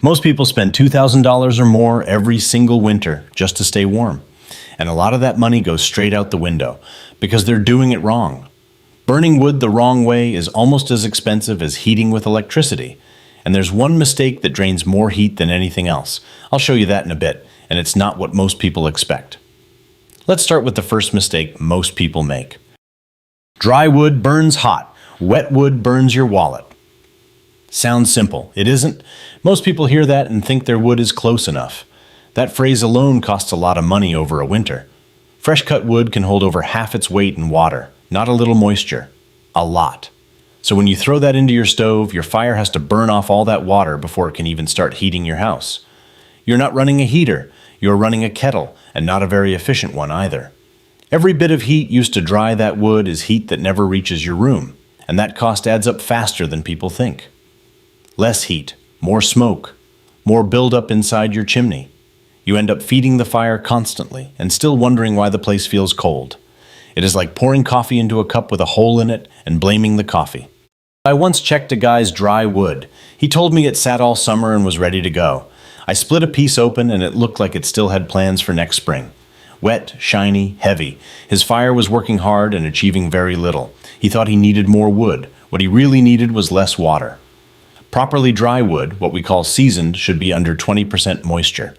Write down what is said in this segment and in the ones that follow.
Most people spend $2,000 or more every single winter just to stay warm. And a lot of that money goes straight out the window because they're doing it wrong. Burning wood the wrong way is almost as expensive as heating with electricity. And there's one mistake that drains more heat than anything else. I'll show you that in a bit, and it's not what most people expect. Let's start with the first mistake most people make. Dry wood burns hot. Wet wood burns your wallet. Sounds simple. It isn't. Most people hear that and think their wood is close enough. That phrase alone costs a lot of money over a winter. Fresh cut wood can hold over half its weight in water, not a little moisture. A lot. So when you throw that into your stove, your fire has to burn off all that water before it can even start heating your house. You're not running a heater. You're running a kettle, and not a very efficient one either. Every bit of heat used to dry that wood is heat that never reaches your room, and that cost adds up faster than people think. Less heat, more smoke, more buildup inside your chimney. You end up feeding the fire constantly and still wondering why the place feels cold. It is like pouring coffee into a cup with a hole in it and blaming the coffee. I once checked a guy's dry wood. He told me it sat all summer and was ready to go. I split a piece open and it looked like it still had plans for next spring. Wet, shiny, heavy. His fire was working hard and achieving very little. He thought he needed more wood. What he really needed was less water. Properly dry wood, what we call seasoned, should be under 20% moisture.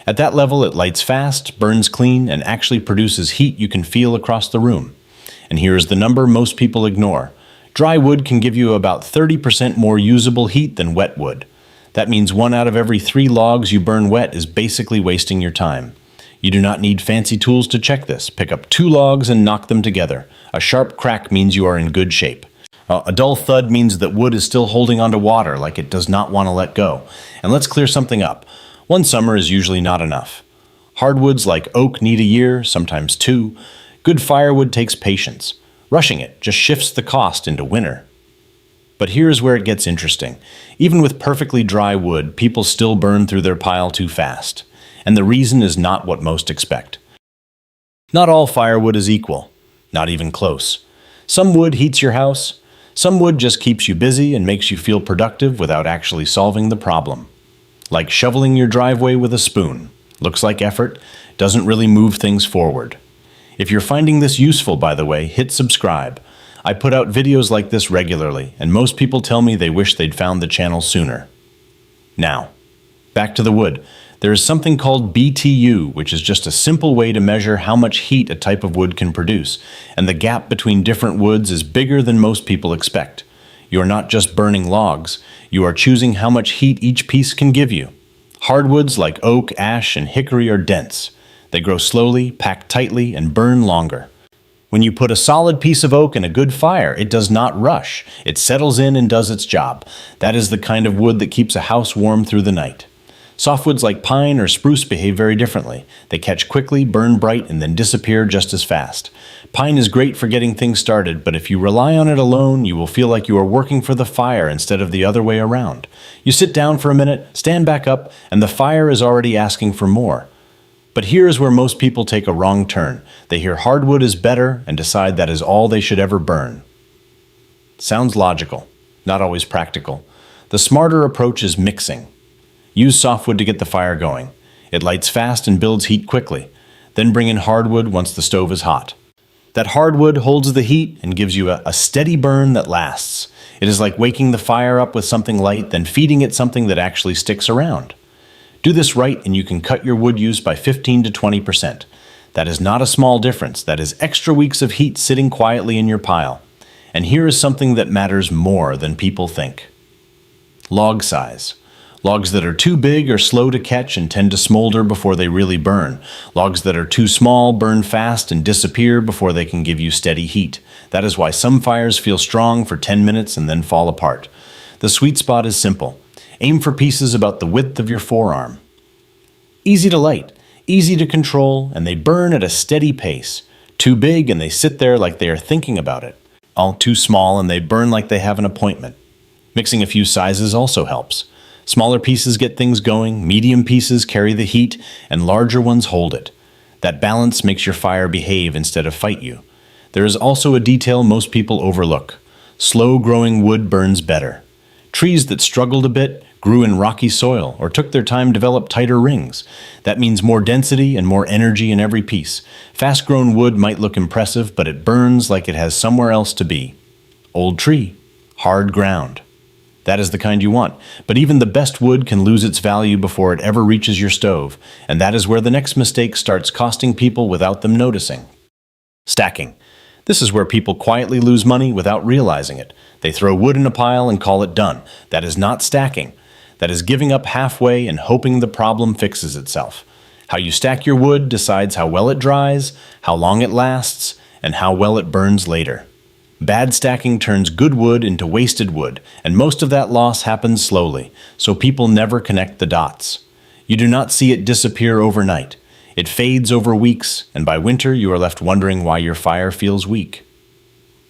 At that level, it lights fast, burns clean, and actually produces heat you can feel across the room. And here is the number most people ignore. Dry wood can give you about 30% more usable heat than wet wood. That means 1 out of every 3 logs you burn wet is basically wasting your time. You do not need fancy tools to check this. Pick up 2 logs and knock them together. A sharp crack means you are in good shape. A dull thud means that wood is still holding onto water like it does not want to let go. And let's clear something up. 1 summer is usually not enough. Hardwoods like oak need a year, sometimes 2. Good firewood takes patience. Rushing it just shifts the cost into winter. But here's where it gets interesting. Even with perfectly dry wood, people still burn through their pile too fast. And the reason is not what most expect. Not all firewood is equal. Not even close. Some wood heats your house. Some wood just keeps you busy and makes you feel productive without actually solving the problem. Like shoveling your driveway with a spoon. Looks like effort, doesn't really move things forward. If you're finding this useful, by the way, hit subscribe. I put out videos like this regularly, and most people tell me they wish they'd found the channel sooner. Now, back to the wood. There is something called BTU, which is just a simple way to measure how much heat a type of wood can produce, and the gap between different woods is bigger than most people expect. You are not just burning logs, you are choosing how much heat each piece can give you. Hardwoods like oak, ash, and hickory are dense. They grow slowly, pack tightly, and burn longer. When you put a solid piece of oak in a good fire, it does not rush. It settles in and does its job. That is the kind of wood that keeps a house warm through the night. Softwoods like pine or spruce behave very differently. They catch quickly, burn bright, and then disappear just as fast. Pine is great for getting things started, but if you rely on it alone, you will feel like you are working for the fire instead of the other way around. You sit down for a minute, stand back up, and the fire is already asking for more. But here is where most people take a wrong turn. They hear hardwood is better and decide that is all they should ever burn. Sounds logical, not always practical. The smarter approach is mixing. Use softwood to get the fire going. It lights fast and builds heat quickly. Then bring in hardwood once the stove is hot. That hardwood holds the heat and gives you a steady burn that lasts. It is like waking the fire up with something light, then feeding it something that actually sticks around. Do this right and you can cut your wood use by 15 to 20%. That is not a small difference. That is extra weeks of heat sitting quietly in your pile. And here is something that matters more than people think. Log size. Logs that are too big are slow to catch and tend to smolder before they really burn. Logs that are too small burn fast and disappear before they can give you steady heat. That is why some fires feel strong for 10 minutes and then fall apart. The sweet spot is simple. Aim for pieces about the width of your forearm. Easy to light, easy to control, and they burn at a steady pace. Too big and they sit there like they are thinking about it. All too small and they burn like they have an appointment. Mixing a few sizes also helps. Smaller pieces get things going, medium pieces carry the heat, and larger ones hold it. That balance makes your fire behave instead of fight you. There is also a detail most people overlook. Slow-growing wood burns better. Trees that struggled a bit grew in rocky soil, or took their time to develop tighter rings. That means more density and more energy in every piece. Fast-grown wood might look impressive, but it burns like it has somewhere else to be. Old tree, hard ground. That is the kind you want, but even the best wood can lose its value before it ever reaches your stove, and that is where the next mistake starts costing people without them noticing. Stacking. This is where people quietly lose money without realizing it. They throw wood in a pile and call it done. That is not stacking. That is giving up halfway and hoping the problem fixes itself. How you stack your wood decides how well it dries, how long it lasts, and how well it burns later. Bad stacking turns good wood into wasted wood, and most of that loss happens slowly, so people never connect the dots. You do not see it disappear overnight. It fades over weeks, and by winter you are left wondering why your fire feels weak.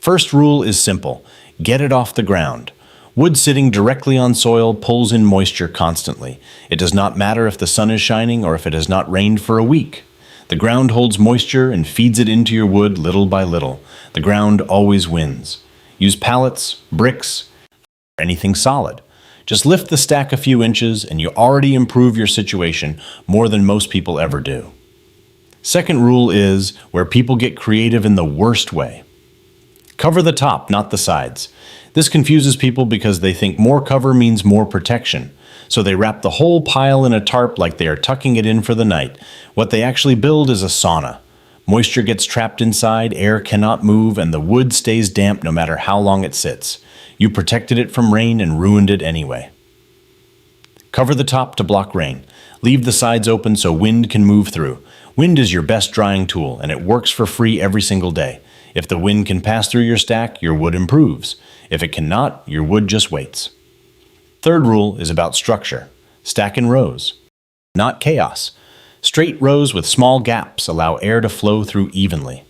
First rule is simple. Get it off the ground. Wood sitting directly on soil pulls in moisture constantly. It does not matter if the sun is shining or if it has not rained for a week. The ground holds moisture and feeds it into your wood little by little. The ground always wins. Use pallets, bricks, or anything solid. Just lift the stack a few inches and you already improve your situation more than most people ever do. Second rule is where people get creative in the worst way. Cover the top, not the sides. This confuses people because they think more cover means more protection. So they wrap the whole pile in a tarp like they are tucking it in for the night. What they actually build is a sauna. Moisture gets trapped inside, air cannot move, and the wood stays damp no matter how long it sits. You protected it from rain and ruined it anyway. Cover the top to block rain. Leave the sides open so wind can move through. Wind is your best drying tool, and it works for free every single day. If the wind can pass through your stack, your wood improves. If it cannot, your wood just waits. Third rule is about structure. Stack in rows, not chaos. Straight rows with small gaps allow air to flow through evenly.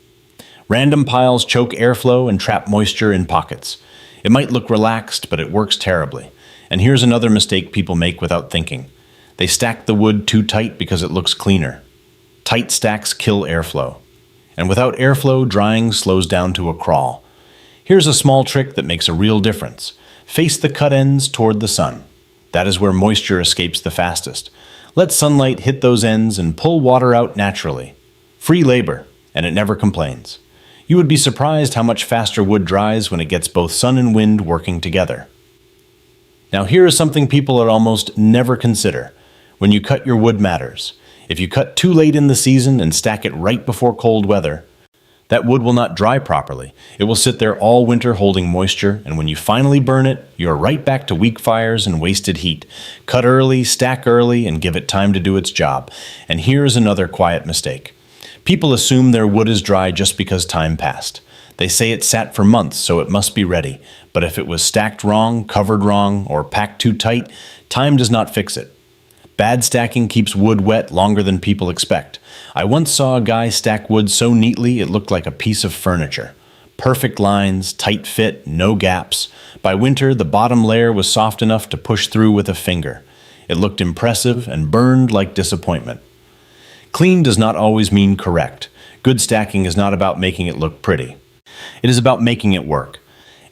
Random piles choke airflow and trap moisture in pockets. It might look relaxed, but it works terribly. And here's another mistake people make without thinking. They stack the wood too tight because it looks cleaner. Tight stacks kill airflow. And without airflow, drying slows down to a crawl. Here's a small trick that makes a real difference. Face the cut ends toward the sun. That is where moisture escapes the fastest. Let sunlight hit those ends and pull water out naturally. Free labor, and it never complains. You would be surprised how much faster wood dries when it gets both sun and wind working together. Now here is something people would almost never consider. When you cut your wood matters. If you cut too late in the season and stack it right before cold weather, that wood will not dry properly. It will sit there all winter holding moisture, and when you finally burn it, you are right back to weak fires and wasted heat. Cut early, stack early, and give it time to do its job. And here's another quiet mistake. People assume their wood is dry just because time passed. They say it sat for months, so it must be ready. But if it was stacked wrong, covered wrong, or packed too tight, time does not fix it. Bad stacking keeps wood wet longer than people expect. I once saw a guy stack wood so neatly it looked like a piece of furniture. Perfect lines, tight fit, no gaps. By winter, the bottom layer was soft enough to push through with a finger. It looked impressive and burned like disappointment. Clean does not always mean correct. Good stacking is not about making it look pretty. It is about making it work.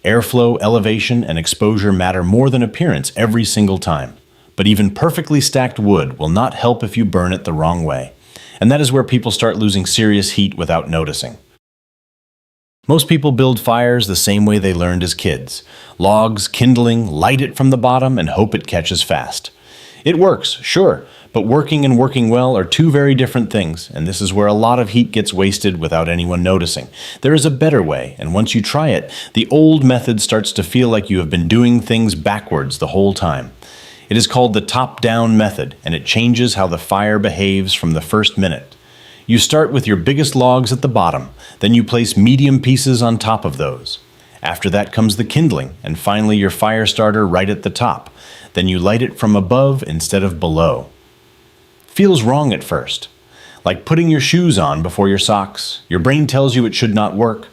Airflow, elevation, and exposure matter more than appearance every single time. But even perfectly stacked wood will not help if you burn it the wrong way. And that is where people start losing serious heat without noticing. Most people build fires the same way they learned as kids. Logs, kindling, light it from the bottom and hope it catches fast. It works, sure, but working and working well are two very different things, and this is where a lot of heat gets wasted without anyone noticing. There is a better way, and once you try it, the old method starts to feel like you have been doing things backwards the whole time. It is called the top-down method, and it changes how the fire behaves from the first minute. You start with your biggest logs at the bottom, then you place medium pieces on top of those. After that comes the kindling, and finally your fire starter right at the top. Then you light it from above instead of below. Feels wrong at first. Like putting your shoes on before your socks. Your brain tells you it should not work.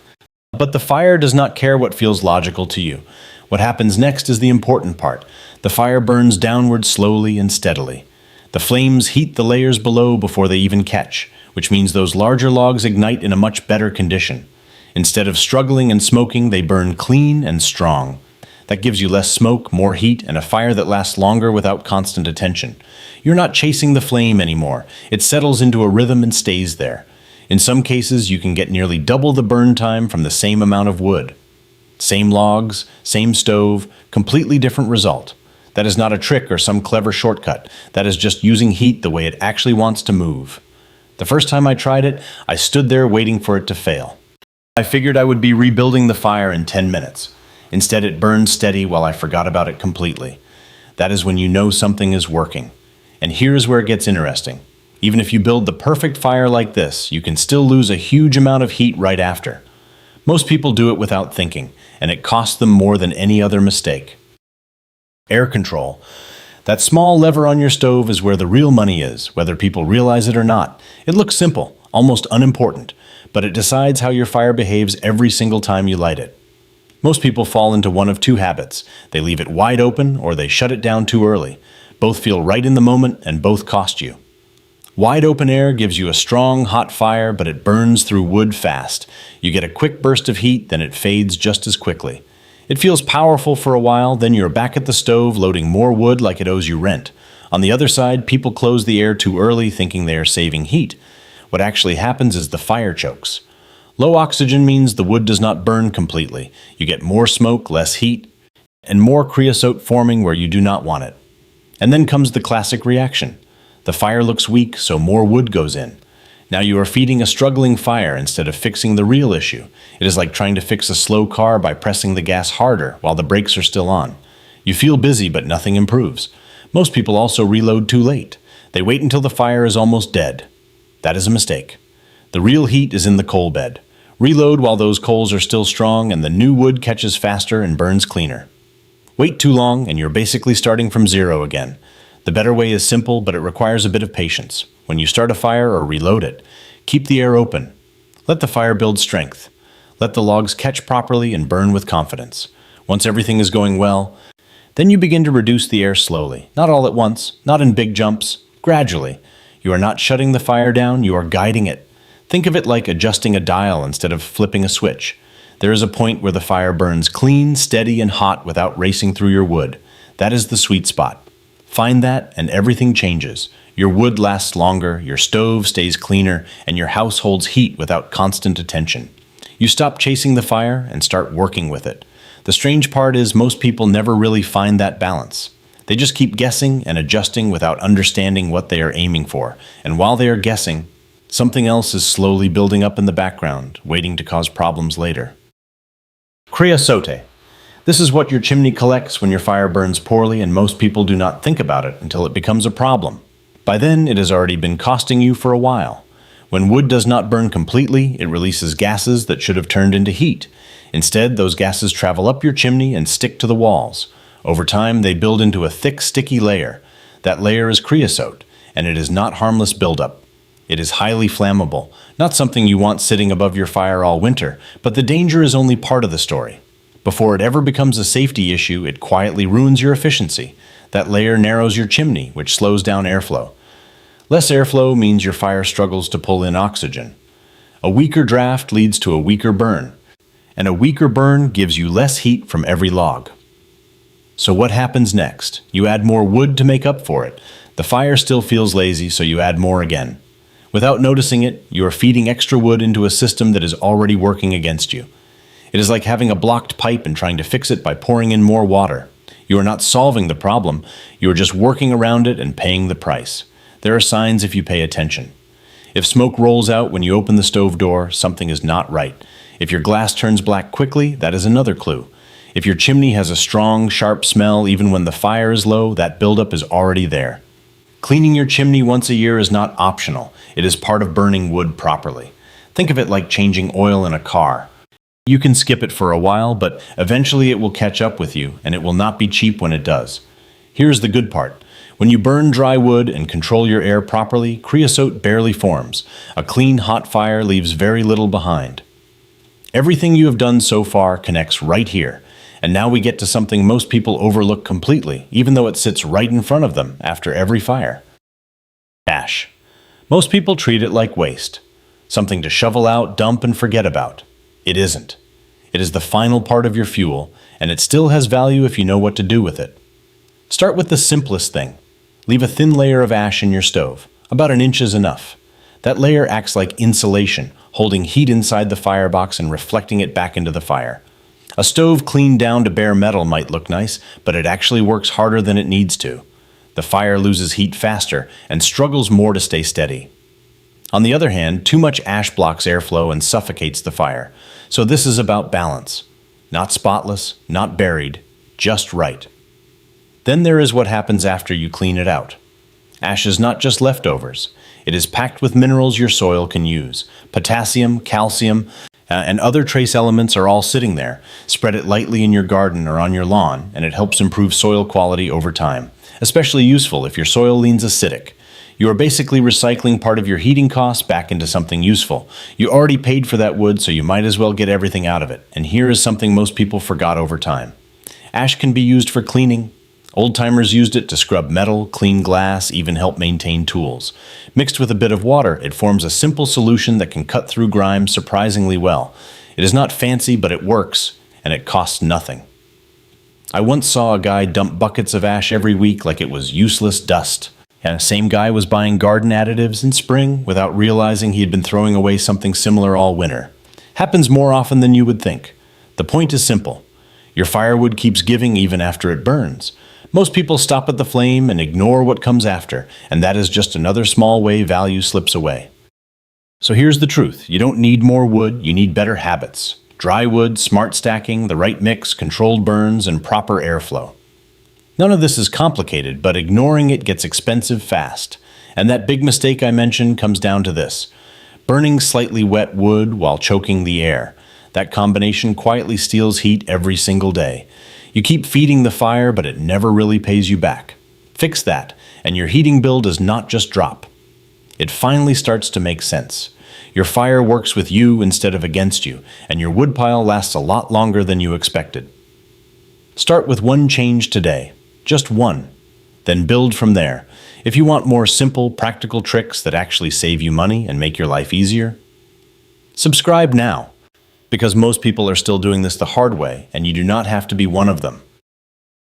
But the fire does not care what feels logical to you. What happens next is the important part. The fire burns downward slowly and steadily. The flames heat the layers below before they even catch, which means those larger logs ignite in a much better condition. Instead of struggling and smoking, they burn clean and strong. That gives you less smoke, more heat, and a fire that lasts longer without constant attention. You're not chasing the flame anymore. It settles into a rhythm and stays there. In some cases, you can get nearly double the burn time from the same amount of wood. Same logs, same stove, completely different result. That is not a trick or some clever shortcut. That is just using heat the way it actually wants to move. The first time I tried it, I stood there waiting for it to fail. I figured I would be rebuilding the fire in 10 minutes. Instead, it burned steady while I forgot about it completely. That is when you know something is working. And here's where it gets interesting. Even if you build the perfect fire like this, you can still lose a huge amount of heat right after. Most people do it without thinking, and it costs them more than any other mistake. Air control. That small lever on your stove is where the real money is, whether people realize it or not. It looks simple, almost unimportant, but it decides how your fire behaves every single time you light it. Most people fall into one of two habits. They leave it wide open or they shut it down too early. Both feel right in the moment and both cost you. Wide open air gives you a strong, hot fire, but it burns through wood fast. You get a quick burst of heat, then it fades just as quickly. It feels powerful for a while, then you're back at the stove loading more wood like it owes you rent. On the other side, people close the air too early thinking they are saving heat. What actually happens is the fire chokes. Low oxygen means the wood does not burn completely. You get more smoke, less heat, and more creosote forming where you do not want it. And then comes the classic reaction. The fire looks weak, so more wood goes in. Now you are feeding a struggling fire instead of fixing the real issue. It is like trying to fix a slow car by pressing the gas harder while the brakes are still on. You feel busy, but nothing improves. Most people also reload too late. They wait until the fire is almost dead. That is a mistake. The real heat is in the coal bed. Reload while those coals are still strong and the new wood catches faster and burns cleaner. Wait too long and you're basically starting from zero again. The better way is simple, but it requires a bit of patience. When you start a fire or reload it, keep the air open. Let the fire build strength. Let the logs catch properly and burn with confidence. Once everything is going well, then you begin to reduce the air slowly. Not all at once, not in big jumps, gradually. You are not shutting the fire down, you are guiding it. Think of it like adjusting a dial instead of flipping a switch. There is a point where the fire burns clean, steady, and hot without racing through your wood. That is the sweet spot. Find that and everything changes. Your wood lasts longer, your stove stays cleaner, and your house holds heat without constant attention. You stop chasing the fire and start working with it. The strange part is most people never really find that balance. They just keep guessing and adjusting without understanding what they are aiming for. And while they are guessing, something else is slowly building up in the background, waiting to cause problems later. Creosote. This is what your chimney collects when your fire burns poorly, and most people do not think about it until it becomes a problem. By then, it has already been costing you for a while. When wood does not burn completely, it releases gases that should have turned into heat. Instead, those gases travel up your chimney and stick to the walls. Over time, they build into a thick, sticky layer. That layer is creosote, and it is not harmless buildup. It is highly flammable, not something you want sitting above your fire all winter, but the danger is only part of the story. Before it ever becomes a safety issue, it quietly ruins your efficiency. That layer narrows your chimney, which slows down airflow. Less airflow means your fire struggles to pull in oxygen. A weaker draft leads to a weaker burn, and a weaker burn gives you less heat from every log. So what happens next? You add more wood to make up for it. The fire still feels lazy, so you add more again. Without noticing it, you are feeding extra wood into a system that is already working against you. It is like having a blocked pipe and trying to fix it by pouring in more water. You are not solving the problem, you are just working around it and paying the price. There are signs if you pay attention. If smoke rolls out when you open the stove door, something is not right. If your glass turns black quickly, that is another clue. If your chimney has a strong, sharp smell even when the fire is low, that buildup is already there. Cleaning your chimney once a year is not optional. It is part of burning wood properly. Think of it like changing oil in a car. You can skip it for a while, but eventually it will catch up with you, and it will not be cheap when it does. Here's the good part. When you burn dry wood and control your air properly, creosote barely forms. A clean, hot fire leaves very little behind. Everything you have done so far connects right here, and now we get to something most people overlook completely, even though it sits right in front of them after every fire. Ash. Most people treat it like waste, something to shovel out, dump, and forget about. It isn't. It is the final part of your fuel, and it still has value if you know what to do with it. Start with the simplest thing. Leave a thin layer of ash in your stove. About an inch is enough. That layer acts like insulation, holding heat inside the firebox and reflecting it back into the fire. A stove cleaned down to bare metal might look nice, but it actually works harder than it needs to. The fire loses heat faster and struggles more to stay steady. On the other hand, too much ash blocks airflow and suffocates the fire. So this is about balance. Not spotless, not buried, just right. Then there is what happens after you clean it out. Ash is not just leftovers. It is packed with minerals your soil can use. Potassium, calcium, and other trace elements are all sitting there. Spread it lightly in your garden or on your lawn, and it helps improve soil quality over time. Especially useful if your soil leans acidic. You are basically recycling part of your heating costs back into something useful. You already paid for that wood, so you might as well get everything out of it. And here is something most people forgot over time. Ash can be used for cleaning. Old-timers used it to scrub metal, clean glass, even help maintain tools. Mixed with a bit of water, it forms a simple solution that can cut through grime surprisingly well. It is not fancy, but it works, and it costs nothing. I once saw a guy dump buckets of ash every week like it was useless dust. And the same guy was buying garden additives in spring without realizing he had been throwing away something similar all winter. Happens more often than you would think. The point is simple. Your firewood keeps giving even after it burns. Most people stop at the flame and ignore what comes after, and that is just another small way value slips away. So here's the truth. You don't need more wood, you need better habits. Dry wood, smart stacking, the right mix, controlled burns, and proper airflow. None of this is complicated, but ignoring it gets expensive fast. And that big mistake I mentioned comes down to this. Burning slightly wet wood while choking the air. That combination quietly steals heat every single day. You keep feeding the fire, but it never really pays you back. Fix that, and your heating bill does not just drop. It finally starts to make sense. Your fire works with you instead of against you, and your woodpile lasts a lot longer than you expected. Start with one change today. Just one. Then build from there. If you want more simple, practical tricks that actually save you money and make your life easier, subscribe now, because most people are still doing this the hard way, and you do not have to be one of them.